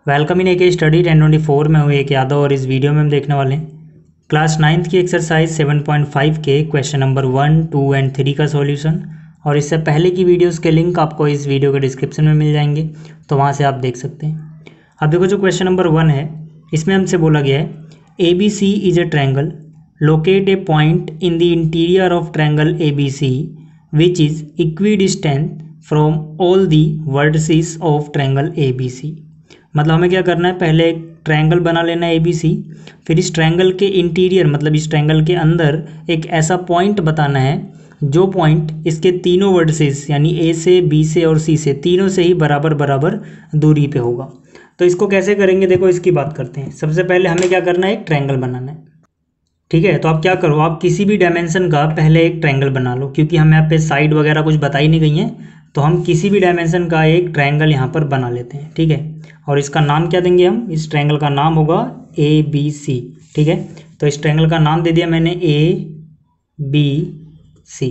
Welcome in AK study 1024 में हूँ एक यादव और इस वीडियो में हम देखने वाले हैं क्लास 9th की एक्सरसाइज 7.5 के क्वेश्चन नंबर 1, 2 एंड 3 का सॉल्यूशन। और इससे पहले की वीडियोस के लिंक आपको इस वीडियो के डिस्क्रिप्शन में मिल जाएंगे, तो वहाँ से आप देख सकते हैं। अब देखो जो क्वेश्चन नंबर 1 है, इसमें हमसे बोला गया है ABC is a triangle, locate A point in the interior of triangle ABC which is equidistant from all the vertices of triangle ABC। मतलब हमें क्या करना है, पहले एक ट्रायंगल बना लेना है ABC, फिर इस ट्रायंगल के इंटीरियर मतलब इस ट्रायंगल के अंदर एक ऐसा पॉइंट बताना है जो पॉइंट इसके तीनों वर्टिसेस यानी A से B से और C से तीनों से ही बराबर बराबर दूरी पे होगा। तो इसको कैसे करेंगे, देखो इसकी बात करते हैं। सबसे पहले हमें क्या करना है, एक ट्रायंगल बनाना है। ठीक है, तो आप क्या करो, आप किसी भी डायमेंशन का पहले एक ट्रायंगल बना लो, क्योंकि हमें यहाँ पे साइड वगैरह कुछ बताई नहीं गई हैं, तो हम किसी भी डायमेंशन का एक ट्रायंगल यहाँ पर बना लेते हैं। ठीक है, और इसका नाम क्या देंगे हम, इस ट्रायंगल का नाम होगा ABC। ठीक है, तो इस ट्रायंगल का नाम दे दिया मैंने ABC।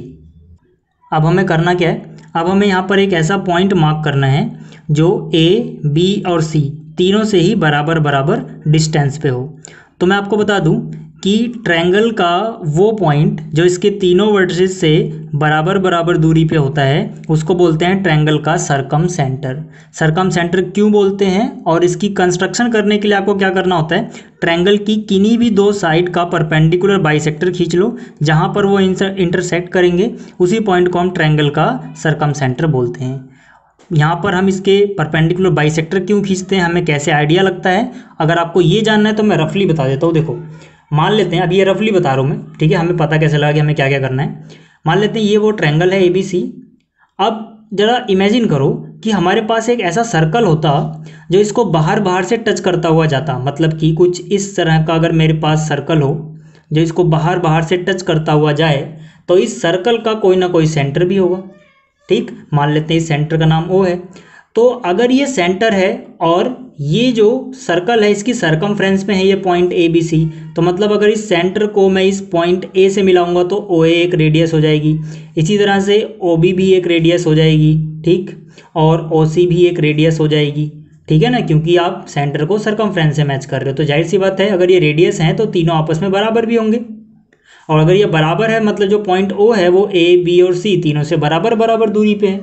अब हमें करना क्या है, अब हमें यहाँ पर एक ऐसा पॉइंट मार्क करना है जो A, B और C तीनों से ही बराबर बराबर डिस्टेंस पे हो। तो मैं आपको बता दूं कि ट्रायंगल का वो पॉइंट जो इसके तीनों वर्टिसेस से बराबर बराबर दूरी पे होता है उसको बोलते हैं ट्रायंगल का सरकम सेंटर। सरकम सेंटर क्यों बोलते हैं, और इसकी कंस्ट्रक्शन करने के लिए आपको क्या करना होता है, ट्रायंगल की किन्हीं भी दो साइड का परपेंडिकुलर बाइसेक्टर खींच लो, जहां पर वो इंटरसेक्ट करेंगे उसी पॉइंट को हम ट्रायंगल का सरकम सेंटर बोलते हैं। यहाँ पर हम इसके परपेंडिकुलर बाइसेक्टर क्यों खींचते हैं, हमें कैसे आइडिया लगता है, अगर आपको ये जानना है तो मैं रफली बता देता हूँ। देखो मान लेते हैं, अब ये रफली बता रहा हूँ मैं, ठीक है, हमें पता कैसे लगा कि हमें क्या क्या करना है। मान लेते हैं ये वो ट्रायंगल है ABC। अब जरा इमेजिन करो कि हमारे पास एक ऐसा सर्कल होता जो इसको बाहर बाहर से टच करता हुआ जाता, मतलब कि कुछ इस तरह का अगर मेरे पास सर्कल हो जो इसको बाहर बाहर से टच करता हुआ जाए, तो इस सर्कल का कोई ना कोई सेंटर भी होगा। ठीक, मान लेते हैं इस सेंटर का नाम O है। तो अगर ये सेंटर है और ये जो सर्कल है इसकी सरकमफ्रेंस में है ये पॉइंट ABC, तो मतलब अगर इस सेंटर को मैं इस पॉइंट A से मिलाऊंगा तो OA एक रेडियस हो जाएगी, इसी तरह से OB भी एक रेडियस हो जाएगी। ठीक, और OC भी एक रेडियस हो जाएगी। ठीक है ना, क्योंकि आप सेंटर को सरकमफ्रेंस से मैच कर रहे हो, तो जाहिर सी बात है अगर ये रेडियस हैं तो तीनों आपस में बराबर भी होंगे, और अगर ये बराबर है मतलब जो पॉइंट O है वो A, B और C तीनों से बराबर बराबर दूरी पे है।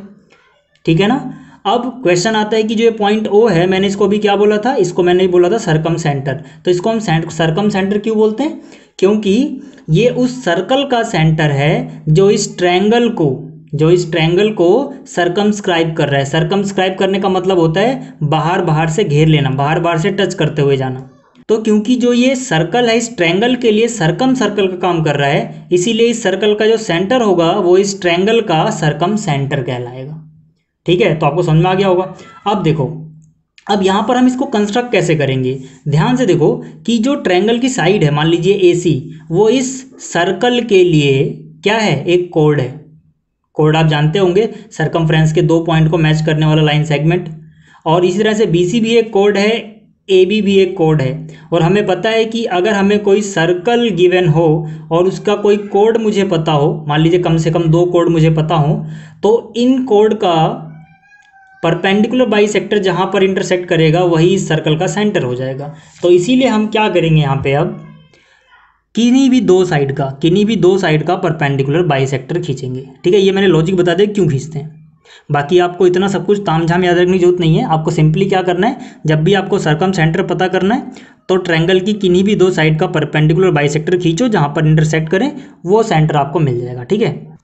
ठीक है ना। अब क्वेश्चन आता है कि जो ये पॉइंट O है, मैंने इसको भी क्या बोला था, इसको मैंने बोला था सरकम सेंटर। तो इसको हम सरकम सेंटर क्यों बोलते हैं, क्योंकि ये उस सर्कल का सेंटर है जो इस ट्रायंगल को सरकमस्क्राइब कर रहा है। सरकमस्क्राइब करने का मतलब होता है बाहर बाहर से घेर लेना, बाहर बाहर से टच करते हुए जाना। तो क्योंकि जो ये सर्कल है इस ट्रायंगल के लिए सरकम सर्कल का काम कर रहा है, इसीलिए इस सर्कल का जो सेंटर होगा वो इस ट्रायंगल का सरकम सेंटर कहलाएगा। ठीक है, तो आपको समझ में आ गया होगा। अब देखो, अब यहाँ पर हम इसको कंस्ट्रक्ट कैसे करेंगे, ध्यान से देखो कि जो ट्रायंगल की साइड है मान लीजिए AC, वो इस सर्कल के लिए क्या है, एक कोड है। कोड आप जानते होंगे, सरकमफ्रेंस के दो पॉइंट को मैच करने वाला लाइन सेगमेंट। और इसी तरह से BC भी एक कोड है, AB भी एक कोड है। और हमें पता है कि अगर हमें कोई सर्कल गिवन हो और उसका कोई कोड मुझे पता हो, मान लीजिए कम से कम दो कोड मुझे पता हो, तो इन कोड का परपेंडिकुलर बाइसेक्टर जहां पर इंटरसेक्ट करेगा वही इस सर्कल का सेंटर हो जाएगा। तो इसीलिए हम क्या करेंगे यहाँ पे, अब किन्हीं भी दो साइड का परपेंडिकुलर बाइसेक्टर खींचेंगे। ठीक है, ये मैंने लॉजिक बता दिया क्यों खींचते हैं, बाकी आपको इतना सब कुछ तामझाम याद रखने की जरूरत नहीं है। आपको सिंपली क्या करना है, जब भी आपको सरकम सेंटर पता करना है तो ट्रायंगल की किन्हीं भी दो साइड का परपेंडिकुलर बाइसेक्टर खींचो, जहां पर इंटरसेक्ट करें वो सेंटर आपको मिल जाएगा। ठीक है,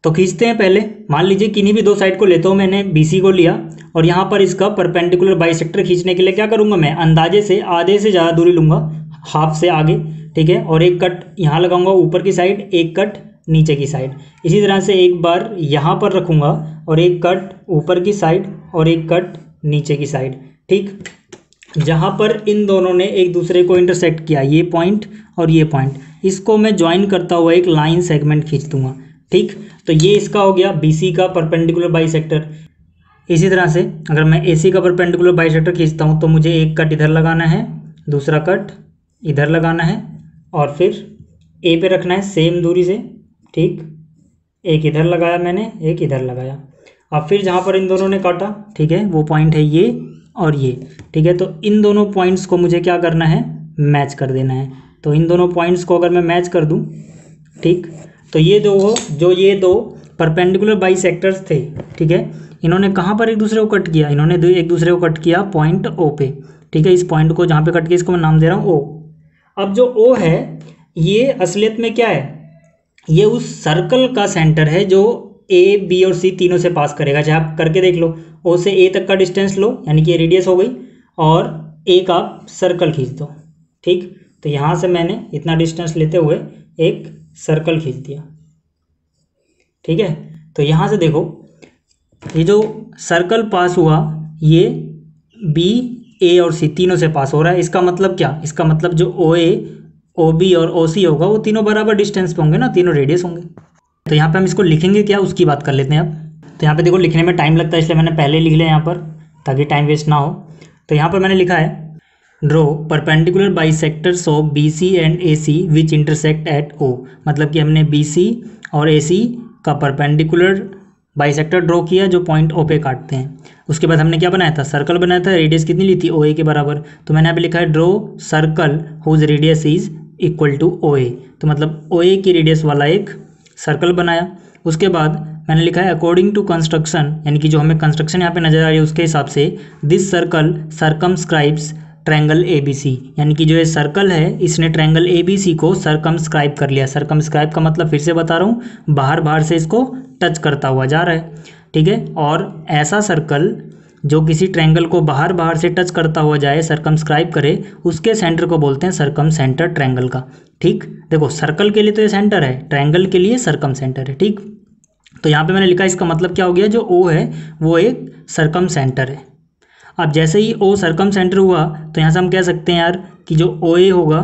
तो खींचते हैं। पहले मान लीजिए किन्हीं भी दो साइड को लेता हूँ, मैंने BC को लिया और यहाँ पर इसका परपेंडिकुलर बाइसेक्टर खींचने के लिए क्या करूँगा, मैं अंदाजे से आधे से ज़्यादा दूरी लूँगा, हाफ से आगे। ठीक है, और एक कट यहाँ लगाऊंगा ऊपर की साइड, एक कट नीचे की साइड। इसी तरह से एक बार यहाँ पर रखूँगा और एक कट ऊपर की साइड और एक कट नीचे की साइड। ठीक, जहाँ पर इन दोनों ने एक दूसरे को इंटरसेक्ट किया, ये पॉइंट और ये पॉइंट, इसको मैं ज्वाइन करता हुआ एक लाइन सेगमेंट खींच दूंगा। ठीक, तो ये इसका हो गया BC का परपेंडिकुलर बाइसेक्टर। इसी तरह से अगर मैं AC का परपेंडिकुलर बाइसेक्टर खींचता हूँ तो मुझे एक कट इधर लगाना है, दूसरा कट इधर लगाना है और फिर A पे रखना है सेम दूरी से। ठीक, एक इधर लगाया मैंने, एक इधर लगाया। अब फिर जहाँ पर इन दोनों ने काटा, ठीक है, वो पॉइंट है ये और ये, ठीक है। तो इन दोनों पॉइंट्स को मुझे क्या करना है, मैच कर देना है। तो इन दोनों पॉइंट्स को अगर मैं मैच कर दूं, ठीक, तो ये दो परपेंडिकुलर बाइसेक्टर्स थे, ठीक है। इन्होंने कहाँ पर एक दूसरे को कट किया, इन्होंने एक दूसरे को कट किया पॉइंट ओ पे, ठीक है। इस पॉइंट को जहाँ पे कट किया इसको मैं नाम दे रहा हूँ ओ। अब जो ओ है ये असलियत में क्या है, ये उस सर्कल का सेंटर है जो ए बी और सी तीनों से पास करेगा। चाहे आप करके देख लो, ओ से ए तक का डिस्टेंस लो, यानी कि ये रेडियस हो गई, और एक आप सर्कल खींच दो, ठीक। तो यहाँ से मैंने इतना डिस्टेंस लेते हुए एक सर्कल खींच दिया, ठीक है। तो यहाँ से देखो ये जो सर्कल पास हुआ ये बी, ए और सी तीनों से पास हो रहा है। इसका मतलब क्या, इसका मतलब जो ओ ए, ओ बी और ओ सी होगा वो तीनों बराबर डिस्टेंस पे होंगे ना, तीनों रेडियस होंगे। तो यहाँ पे हम इसको लिखेंगे क्या, उसकी बात कर लेते हैं अब। तो यहाँ पे देखो लिखने में टाइम लगता है, इसलिए मैंने पहले लिख लिया यहाँ पर ताकि टाइम वेस्ट ना हो। तो यहाँ पर मैंने लिखा है draw perpendicular bisectors of B C and A C which intersect at O. मतलब कि हमने बी सी और ए सी का परपेंडिकुलर बाइसेक्टर ड्रॉ किया जो पॉइंट ओ पे काटते हैं। उसके बाद हमने क्या बनाया था, सर्कल बनाया था। रेडियस कितनी ली थी, ओ ए के बराबर। तो मैंने यहाँ पे लिखा है draw circle whose radius is equal to O A. तो मतलब ओ ए की रेडियस वाला एक सर्कल बनाया। उसके बाद मैंने लिखा है अकॉर्डिंग टू कंस्ट्रक्शन, यानी कि जो हमें कंस्ट्रक्शन यहाँ पे नजर आ रही है उसके हिसाब से, this circle circumscribes triangle A B C. यानी कि जो ये सर्कल है इसने ट्रायंगल ए बी सी को सर्कमस्क्राइब कर लिया। सर्कमस्क्राइब का मतलब फिर से बता रहा हूँ, बाहर बाहर से इसको टच करता हुआ जा रहा है, ठीक है। और ऐसा सर्कल जो किसी ट्रायंगल को बाहर बाहर से टच करता हुआ जाए, सर्कमस्क्राइब करे, उसके सेंटर को बोलते हैं सर्कम सेंटर ट्रायंगल का, ठीक। देखो सर्कल के लिए तो ये सेंटर है, ट्रायंगल के लिए सर्कम सेंटर है, ठीक। तो यहाँ पे मैंने लिखा इसका मतलब क्या हो गया, जो ओ है वो एक सर्कम सेंटर है। अब जैसे ही ओ सर्कम सेंटर हुआ तो यहाँ से हम कह सकते हैं यार कि जो ओ ए होगा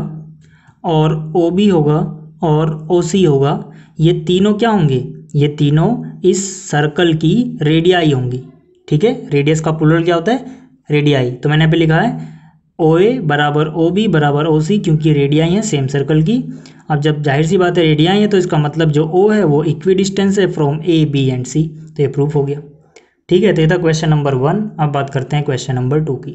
और ओ बी होगा और ओ सी होगा, ये तीनों क्या होंगे, ये तीनों इस सर्कल की रेडियाई होंगी, ठीक है। रेडियस का प्लूरल क्या होता है, रेडियाई। तो मैंने यहाँ पे लिखा है ओ ए बराबर ओ बी बराबर ओ सी, क्योंकि रेडियाई हैं सेम सर्कल की। अब जब जाहिर सी बात है रेडियाई है तो इसका मतलब जो ओ है वो इक्वी डिस्टेंस है फ्रॉम ए बी एंड सी। तो ये प्रूफ हो गया, ठीक है। तो ये था क्वेश्चन नंबर 1। अब बात करते हैं क्वेश्चन नंबर 2 की।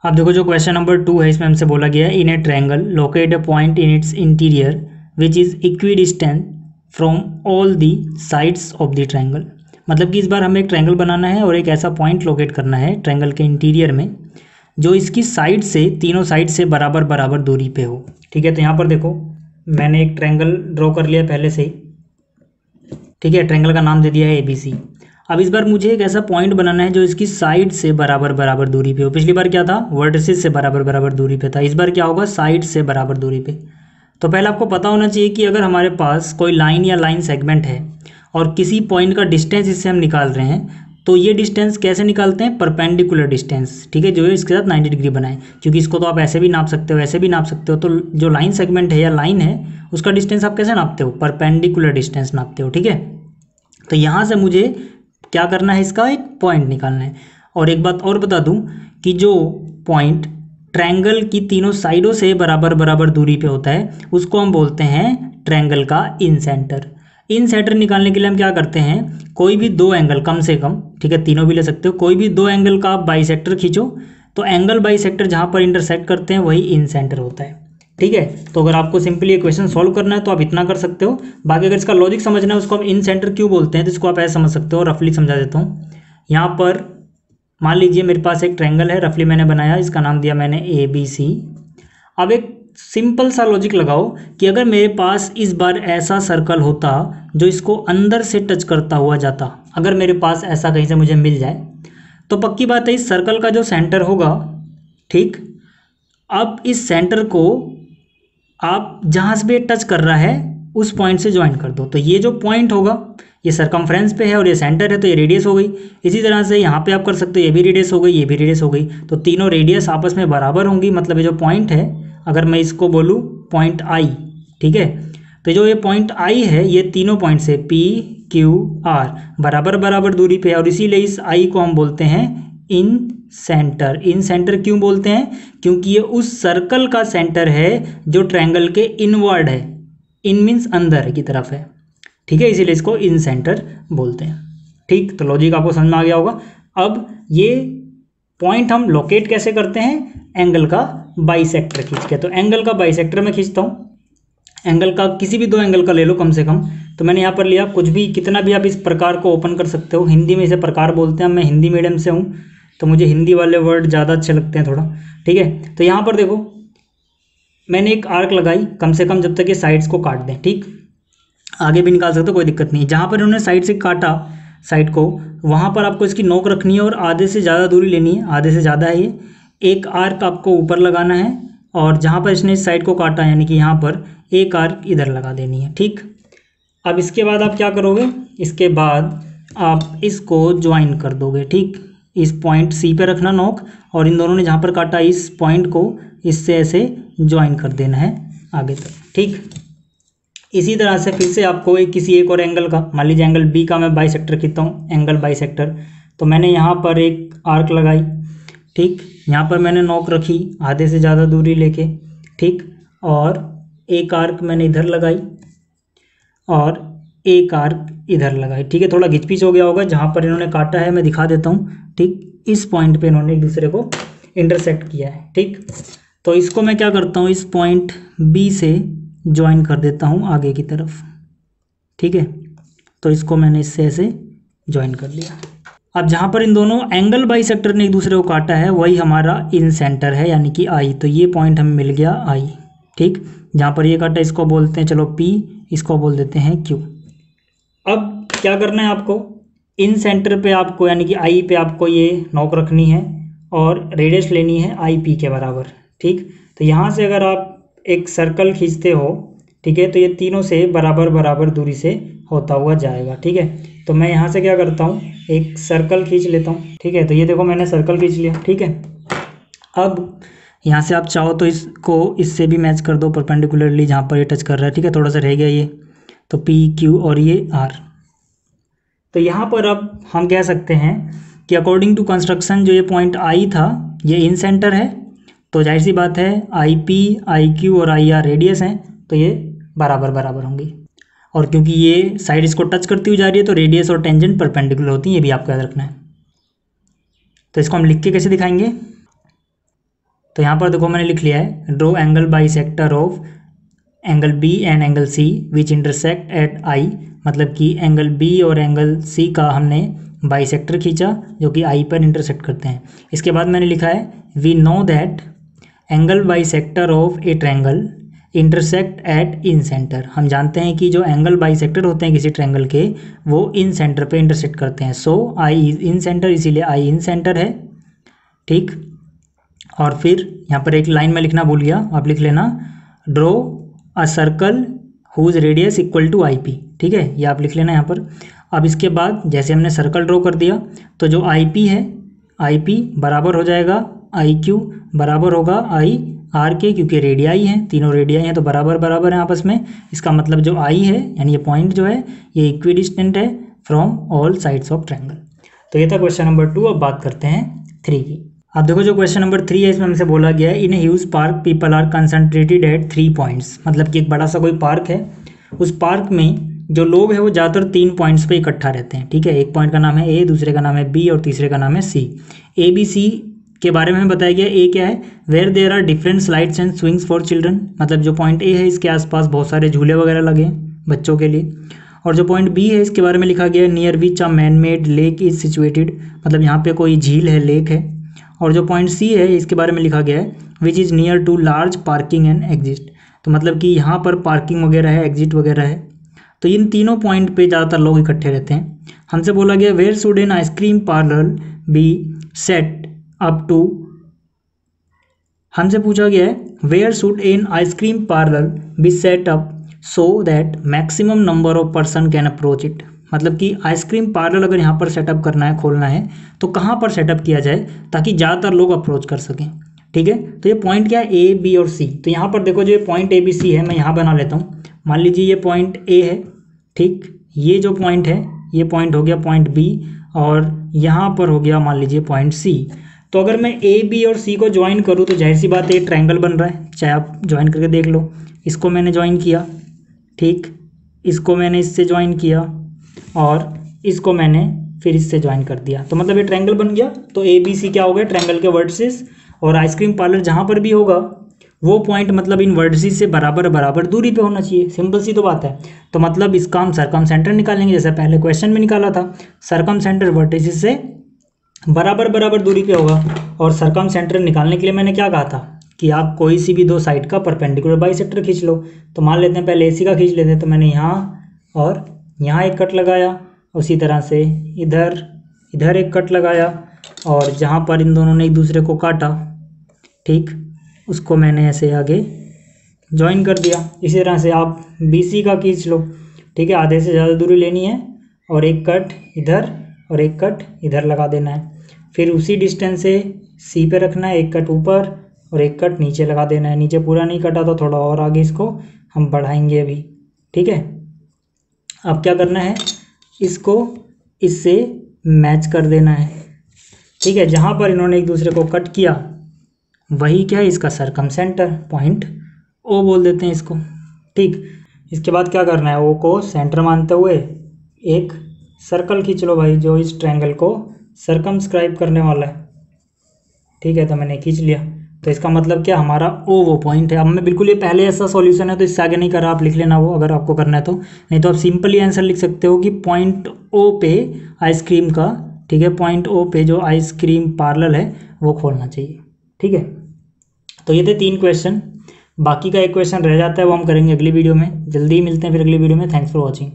अब देखो जो क्वेश्चन नंबर 2 है इसमें हमसे बोला गया है in a triangle locate a point in its interior which is equidistant from all the sides of the triangle. मतलब कि इस बार हमें एक ट्रायंगल बनाना है और एक ऐसा पॉइंट लोकेट करना है ट्रायंगल के इंटीरियर में जो इसकी साइड से, तीनों साइड से बराबर बराबर दूरी पे हो, ठीक है। तो यहाँ पर देखो मैंने एक ट्रायंगल ड्रॉ कर लिया पहले से ही, ठीक है। ट्रायंगल का नाम दे दिया है ABC। अब इस बार मुझे एक ऐसा पॉइंट बनाना है जो इसकी साइड से बराबर बराबर दूरी पे हो। पिछली बार क्या था, वर्टिसेस से बराबर बराबर दूरी पे था, इस बार क्या होगा, साइड से बराबर दूरी पे। तो पहले आपको पता होना चाहिए कि अगर हमारे पास कोई लाइन या लाइन सेगमेंट है और किसी पॉइंट का डिस्टेंस इससे हम निकाल रहे हैं, तो ये डिस्टेंस कैसे निकालते हैं, परपेंडिकुलर डिस्टेंस, ठीक है, जो है इसके साथ 90 डिग्री बनाए। क्योंकि इसको तो आप ऐसे भी नाप सकते हो, ऐसे भी नाप सकते हो। तो जो लाइन सेगमेंट है या लाइन है उसका डिस्टेंस आप कैसे नापते हो, परपेंडिकुलर डिस्टेंस नापते हो, ठीक है। तो यहाँ से मुझे क्या करना है, इसका एक पॉइंट निकालना है। और एक बात और बता दूं कि जो पॉइंट ट्रायंगल की तीनों साइडों से बराबर बराबर दूरी पे होता है उसको हम बोलते हैं ट्रायंगल का इन सेंटर। इन सेंटर निकालने के लिए हम क्या करते हैं, कोई भी दो एंगल कम से कम, ठीक है, तीनों भी ले सकते हो, कोई भी दो एंगल का आप बाइसेक्टर खींचो, तो एंगल बाइसेक्टर जहाँ पर इंटरसेक्ट करते हैं वही इन सेंटर होता है, ठीक है। तो अगर आपको सिंपली ये क्वेश्चन सॉल्व करना है तो आप इतना कर सकते हो। बाकी अगर इसका लॉजिक समझना है उसको हम इन सेंटर क्यों बोलते हैं तो इसको आप ऐसे समझ सकते हो, रफली समझा देता हूँ। यहाँ पर मान लीजिए मेरे पास एक ट्रायंगल है, रफली मैंने बनाया, इसका नाम दिया मैंने ABC। अब एक सिंपल सा लॉजिक लगाओ कि अगर मेरे पास इस बार ऐसा सर्कल होता जो इसको अंदर से टच करता हुआ जाता, अगर मेरे पास ऐसा कहीं से मुझे मिल जाए, तो पक्की बात है इस सर्कल का जो सेंटर होगा, ठीक, अब इस सेंटर को आप जहाँ से भी टच कर रहा है उस पॉइंट से ज्वाइन कर दो। तो ये जो पॉइंट होगा ये सरकमफ्रेंस पे है और ये सेंटर है, तो ये रेडियस हो गई। इसी तरह से यहाँ पे आप कर सकते हो, ये भी रेडियस हो गई, ये भी रेडियस हो गई। तो तीनों रेडियस आपस में बराबर होंगी। मतलब ये जो पॉइंट है, अगर मैं इसको बोलूँ पॉइंट I, ठीक है, तो जो ये पॉइंट I है ये तीनों पॉइंट से PQR बराबर बराबर दूरी पे है और इसीलिए इस I को हम बोलते हैं इन सेंटर। इन सेंटर क्यों बोलते हैं, क्योंकि ये उस सर्कल का सेंटर है जो ट्रायंगल के इनवर्ड है। इन मीन्स अंदर की तरफ है, ठीक है, इसीलिए इसको इन सेंटर बोलते हैं, ठीक। तो लॉजिक आपको समझ में आ गया होगा। अब ये पॉइंट हम लोकेट कैसे करते हैं, एंगल का बाइसेक्टर खींच के। तो एंगल का बाइसेक्टर मैं खींचता हूँ, एंगल का किसी भी दो एंगल का ले लो कम से कम। तो मैंने यहाँ पर लिया, कुछ भी कितना भी आप इस प्रकार को ओपन कर सकते हो, हिंदी में इसे प्रकार बोलते हैं। मैं हिंदी मीडियम से हूँ तो मुझे हिंदी वाले वर्ड ज़्यादा अच्छे लगते हैं थोड़ा, ठीक है। तो यहाँ पर देखो मैंने एक आर्क लगाई कम से कम जब तक ये साइड्स को काट दें, ठीक। आगे भी निकाल सकते हो, कोई दिक्कत नहीं। जहाँ पर इन्होंने साइड से काटा साइड को, वहाँ पर आपको इसकी नोक रखनी है और आधे से ज़्यादा दूरी लेनी है, आधे से ज़्यादा है ये। एक आर्क आपको ऊपर लगाना है और जहाँ पर इसने इस साइड को काटा यानी कि यहाँ पर एक आर्क इधर लगा देनी है, ठीक। अब इसके बाद आप क्या करोगे, इसके बाद आप इसको ज्वाइन कर दोगे, ठीक। इस पॉइंट सी पे रखना नोक और इन दोनों ने जहाँ पर काटा इस पॉइंट को इससे ऐसे ज्वाइन कर देना है आगे तक, ठीक। इसी तरह से फिर से आपको किसी एक और एंगल का, मान लीजिए एंगल बी का मैं बाइसेक्टर खींचता हूँ, एंगल बाइसेक्टर। तो मैंने यहाँ पर एक आर्क लगाई, ठीक। यहाँ पर मैंने नोक रखी आधे से ज़्यादा दूरी लेके, ठीक। और एक आर्क मैंने इधर लगाई और एक आर्क इधर लगाई, ठीक है। थोड़ा घिचपिच हो गया होगा, जहाँ पर इन्होंने काटा है मैं दिखा देता हूँ, ठीक। इस पॉइंट पे इन्होंने एक दूसरे को इंटरसेक्ट किया है, ठीक। तो इसको मैं क्या करता हूँ, इस पॉइंट बी से ज्वाइन कर देता हूँ आगे की तरफ, ठीक है। तो इसको मैंने इससे ऐसे ज्वाइन कर लिया। अब जहाँ पर इन दोनों एंगल बाइसेक्टर ने एक दूसरे को काटा है वही हमारा इन सेंटर है यानी कि आई। तो ये पॉइंट हमें मिल गया आई, ठीक। जहाँ पर ये काटा इसको बोलते हैं चलो पी, इसको बोल देते हैं क्यू। अब क्या करना है आपको, इन सेंटर पे आपको यानी कि आई पे आपको ये नोक रखनी है और रेडियस लेनी है आई पी के बराबर, ठीक। तो यहाँ से अगर आप एक सर्कल खींचते हो, ठीक है, तो ये तीनों से बराबर बराबर दूरी से होता हुआ जाएगा, ठीक है। तो मैं यहाँ से क्या करता हूँ, एक सर्कल खींच लेता हूँ, ठीक है। तो ये देखो मैंने सर्कल खींच लिया, ठीक है। अब यहाँ से आप चाहो तो इसको इससे भी मैच कर दो परपेंडिकुलरली जहाँ पर ये टच कर रहा है, ठीक है। थोड़ा सा रह गया ये, तो पी क्यू और ये आर। तो यहाँ पर अब हम कह सकते हैं कि अकॉर्डिंग टू कंस्ट्रक्शन जो ये पॉइंट आई था ये इन सेंटर है, तो जाहिर सी बात है आई पी आई क्यू और आई आर रेडियस हैं, तो ये बराबर बराबर होंगी। और क्योंकि ये साइड इसको टच करती हुई जा रही है तो रेडियस और टेंजेंट परपेंडिकुलर होती हैं, ये भी आपको याद रखना है। तो इसको हम लिख के कैसे दिखाएंगे, तो यहाँ पर देखो मैंने लिख लिया है, draw angle bisector of angle B and angle C which intersect at I. मतलब कि एंगल बी और एंगल सी का हमने बाइसेक्टर खींचा जो कि आई पर इंटरसेक्ट करते हैं। इसके बाद मैंने लिखा है we know that angle bisector of a triangle intersect at in centre. हम जानते हैं कि जो एंगल बाइसेक्टर होते हैं किसी ट्रायंगल के वो इन सेंटर पे इंटरसेक्ट करते हैं। सो आई इज इन सेंटर, इसीलिए आई इन सेंटर है, ठीक। और फिर यहाँ पर एक लाइन में लिखना भूल गया, आप लिख लेना, draw a circle whose radius equal to I P, ठीक है। ये आप लिख लेना यहाँ पर। अब इसके बाद जैसे हमने सर्कल ड्रॉ कर दिया तो जो आई पी है, आई पी बराबर हो जाएगा आई क्यू, बराबर होगा आई आर के, क्योंकि रेडियाई हैं, तीनों रेडियाई हैं तो बराबर बराबर हैं आपस में। इसका मतलब जो आई है यानी ये पॉइंट जो है ये इक्विडिस्टेंट है from all sides of triangle. तो ये था क्वेश्चन नंबर 2। अब बात करते हैं 3 की। अब देखो जो क्वेश्चन नंबर 3 है इसमें हमसे बोला गया है in a huge park people are concentrated at 3 points. मतलब कि एक बड़ा सा कोई पार्क है, उस पार्क में जो लोग हैं वो ज़्यादातर 3 पॉइंट्स पे इकट्ठा रहते हैं, ठीक है। एक पॉइंट का नाम है ए, दूसरे का नाम है बी और तीसरे का नाम है सी। ए बी सी के बारे में हमें बताया गया ए क्या है, where there are different slides and swings for children. मतलब जो पॉइंट ए है इसके आसपास बहुत सारे झूले वगैरह लगे हैं बच्चों के लिए। और जो पॉइंट बी है इसके बारे में लिखा गया है near which a man made lake is situated. मतलब यहाँ पे कोई झील है, लेक है। और जो पॉइंट सी है इसके बारे में लिखा गया है which is near to large parking and exit. तो मतलब कि यहाँ पर पार्किंग वगैरह है, एग्जिट वगैरह है। तो इन तीनों पॉइंट पे ज़्यादातर लोग इकट्ठे रहते हैं। हमसे बोला गया where should an ice cream parlour be set up to. हमसे पूछा गया है where should an ice cream parlour be set up so that maximum number of person can approach it. मतलब कि आइसक्रीम पार्लर अगर यहाँ पर सेटअप करना है, खोलना है, तो कहाँ पर सेटअप किया जाए ताकि ज़्यादातर लोग अप्रोच कर सकें, ठीक है। तो ये पॉइंट क्या है, ए बी और सी। तो यहाँ पर देखो जो ये पॉइंट ए बी सी है मैं यहाँ बना लेता हूँ। मान लीजिए ये पॉइंट ए है, ठीक। ये जो पॉइंट है ये पॉइंट हो गया पॉइंट बी और यहाँ पर हो गया मान लीजिए पॉइंट सी। तो अगर मैं ए बी और सी को ज्वाइन करूँ तो जाहिर सी बात है ट्रायंगल बन रहा है, चाहे आप ज्वाइन करके देख लो। इसको मैंने ज्वाइन किया, ठीक। इसको मैंने इससे ज्वाइन किया और इसको मैंने फिर इससे ज्वाइन कर दिया, तो मतलब ये ट्रायंगल बन गया। तो ए बी सी क्या हो गया, ट्रायंगल के वर्टिसेस। और आइसक्रीम पार्लर जहाँ पर भी होगा वो पॉइंट मतलब इन वर्टिसेस से बराबर बराबर दूरी पे होना चाहिए। सिंपल सी तो बात है। तो मतलब इसका हम सरकम सेंटर निकालेंगे, जैसे पहले क्वेश्चन में निकाला था। सरकम सेंटर वर्टिसेस से बराबर बराबर दूरी पे होगा। और सरकम सेंटर निकालने के लिए मैंने क्या कहा था कि आप कोई सी भी दो साइड का परपेंडिकुलर बाइसेक्टर खींच लो। तो मान लेते हैं पहले AC का खींच लेते हैं। तो मैंने यहाँ और यहाँ एक कट लगाया, उसी तरह से इधर इधर एक कट लगाया, और जहाँ पर इन दोनों ने एक दूसरे को काटा, ठीक, उसको मैंने ऐसे आगे ज्वाइन कर दिया। इसी तरह से आप BC का खींच लो, ठीक है, आधे से ज़्यादा दूरी लेनी है और एक कट इधर और एक कट इधर लगा देना है। फिर उसी डिस्टेंस से C पे रखना है, एक कट ऊपर और एक कट नीचे लगा देना है। नीचे पूरा नहीं कटा तो थोड़ा और आगे इसको हम बढ़ाएंगे अभी, ठीक है। अब क्या करना है, इसको इससे मैच कर देना है, ठीक है। जहाँ पर इन्होंने एक दूसरे को कट किया वही क्या है, इसका सरकम सेंटर पॉइंट O बोल देते हैं इसको, ठीक। इसके बाद क्या करना है, O को सेंटर मानते हुए एक सर्कल खींच लो भाई, जो इस ट्रायंगल को सर्कमस्क्राइब करने वाला है, ठीक है। तो मैंने खींच लिया। तो इसका मतलब क्या, हमारा O वो पॉइंट है। अब मैं बिल्कुल ये पहले ऐसा सॉल्यूशन है तो इससे आगे नहीं कर रहा, आप लिख लेना वो अगर आपको करना है तो। नहीं तो आप सिंपली आंसर लिख सकते हो कि पॉइंट O पे आइसक्रीम का, ठीक है, पॉइंट O पे जो आइसक्रीम पार्लर है वो खोलना चाहिए, ठीक है। तो ये थे 3 क्वेश्चन। बाकी का एक क्वेश्चन रह जाता है, वो हम करेंगे अगली वीडियो में। जल्दी ही मिलते हैं फिर अगली वीडियो में। Thanks for watching.